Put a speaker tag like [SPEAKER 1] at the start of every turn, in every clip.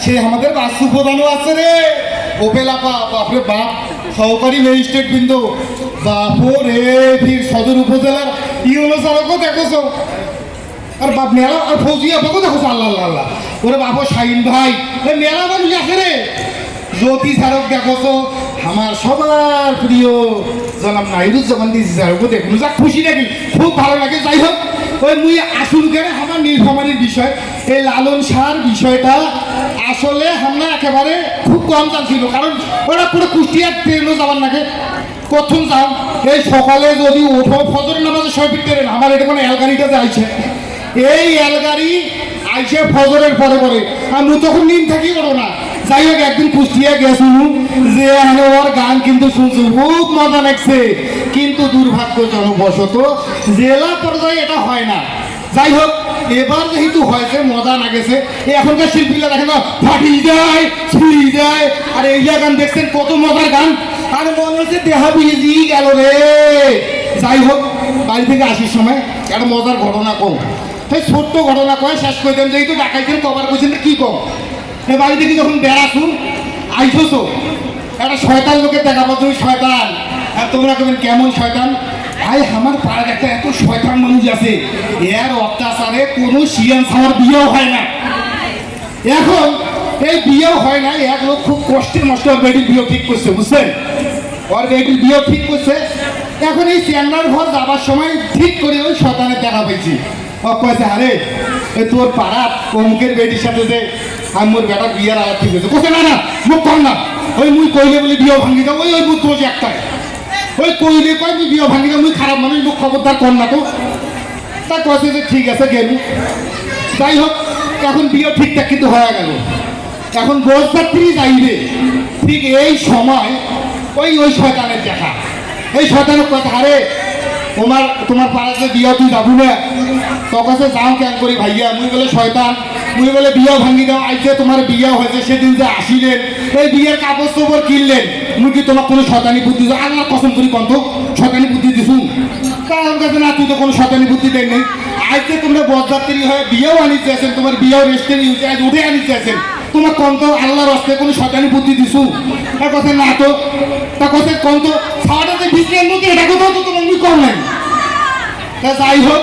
[SPEAKER 1] সে আমাদের বাস্তু প্রধানও আছে রে, ওপেলা বাপরে বাপ, সহকারী ম্যাজিস্ট্রেট বিন্দু বাপো রে, ফির সদর উপজেলার ইউনো সারকও দেখোছো, আর বাপ মেলা আর ফৌজিয়া বাবু দেখোছো, আল্লাহ আল্লাহ আল্লাহ, ওরে বাপো শাহিন ভাই, মেলা মানুষ আছে রে, জ্যোতি সারক দেখোছো, আমার সবার প্রিয় জনাব নাহিদুজ্জামান ডিসি সারকও দেখুন, যা খুশি নাকি, খুব ভালো লাগে। যাই হোক, ওই মুই আসুন কেন আমার নীলফামারীর বিষয়, এই লালন শাহর বিষয়টা আসলে আমরা একেবারে খুব কম জানছিল, কারণ ওরা পুরো কুষ্টিয়ার ট্রেনও যাবার নাকি প্রথম যাও, এই সকালে যদি ওঠো ফজরের নামাজের সময় ট্রেন, আমার এটা কোনো এলগাড়িটাতে আইছে, এই এলগাড়ি আইসে ফজরের পরে পরে, আমি তখন নিন থাকি করো না। যাই হোক, একদিন কুষ্টিয়া গেছু, যে ওর গান কিন্তু শুনছু, খুব মজা লাগছে, কিন্তু দুর্ভাগ্যজনকবশত জেলা পর্যায়ে এটা হয় না। যাই হোক, এবার যেহেতু হয়েছে, মজা না গেছে, এখনকার শিল্পীরা দেখেন না, ফাটি যায় ছুঁড়ি যায়, আর এই গান দেখছেন কত মজার গান, আর মনে হচ্ছে দেহা ভিজি গেল রে। যাই হোক, বাড়ি থেকে আসার সময় একটা মজার ঘটনা কম, সেই ছোট্ট ঘটনা কয় শেষ করে দেন, যেহেতু ডাকাইছেন কভার করছেন কি কম। বাড়ি থেকে যখন বেড়াছুন আইসো, একটা শয়তান লোকের দেখা পাচ্ছ, শয়তান, আর তোমরা কেমন কেমন শয়তান, ভাই আমার পাড়ার একটা এত শয়তান মানুষ আছে, এর অত্যাচারে কোনো শিয়ান ছাওয়ার বিয়েও হয় না। এখন এই বিয়েও হয় না, এক লোক খুব কষ্টের মষ্ট ওর বেটির বিয়ে ঠিক করছে, বুঝছেন, ওর বেটির বিয়ে ঠিক করছে। এখন এই চ্যাংলার ঘর যাবার সময় ঠিক করে ওই শয়তানের দেখা পাইছি, ও কয়েছে, আরে তোর পাড়া অমুকের বেটির সাথে যে আমি মোর বেটার বিয়ের আলাপ ঠিক হয়েছে, কোথায় না না মুখ কম না, ওই মুই কইলে বলে বিয়ে ভাঙি দাও, ওই বুদ্ধ হচ্ছে একটাই, ওই কইলে কয় তুই বিয়ে ভাঙি দাও, মুই খারাপ মানুষ, মুখ খবরদার কর না তো। তা কয়েছে যে ঠিক আছে গেল। যাই হোক, এখন বিয়ে ঠিকঠাক কিন্তু হয়ে গেল, এখন বসযাত্রী যাইবে, ঠিক এই সময় ওই ওই শয়তানের দেখা, এই শয়তানের কথা, আরে তোমার পাড়াতে বিয়ে তুই যাবো না, তোর কাছে যাও কেন করি ভাইয়া, মুই বলে শয়তান, মুই বলে বিয়ে ভাঙি দাও, আইসে তোমার বিয়ে হয়েছে, সেদিন যে আসিলেন এই বিয়ের কাগজ তোপর কিনলেন, মুই কি তোমার কোনো শয়তানি বুদ্ধি, আল্লাহ কসম করি কন্ত শয়তানি বুদ্ধি দিছু, কারণ কাছে না তুই তো কোনো শয়তানি বুদ্ধি দেয় নেই, আজকে তোমরা বরযাত্রী হয়ে বিয়েও আনিতে আছেন, তোমার বিয়েও রেস্টের ইউজে আজ উঠে আনিতে আছেন, তোমার কন্ত আল্লাহর হস্তে কোনো শয়তানি বুদ্ধি দিছু, তা কথা না তো, তা কথা কন্ত খাওয়াটাতে ভিতরের মধ্যে এটা কোথাও তো তোমার মুই কম নাই। তা যাই হোক,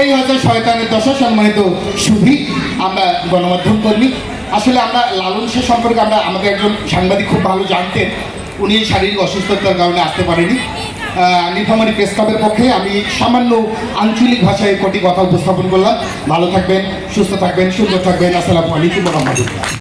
[SPEAKER 1] এই হচ্ছে শয়তানের দশা। সম্মানিত সুধী, আমরা গণমাধ্যম কর্মী, আসলে আমরা লালন শাহ সম্পর্কে আমাদের একজন সাংবাদিক খুব ভালো জানতেন, উনি শারীরিক অসুস্থতার কারণে আসতে পারেনি। নীলফামারী প্রেস ক্লাবের পক্ষে আমি সামান্য আঞ্চলিক ভাষায় কটি কথা উপস্থাপন করলাম। ভালো থাকবেন, সুস্থ থাকবেন, সুন্দর থাকবেন। আসসালামু আলাইকুম ওয়া রাহমাতুল্লাহ।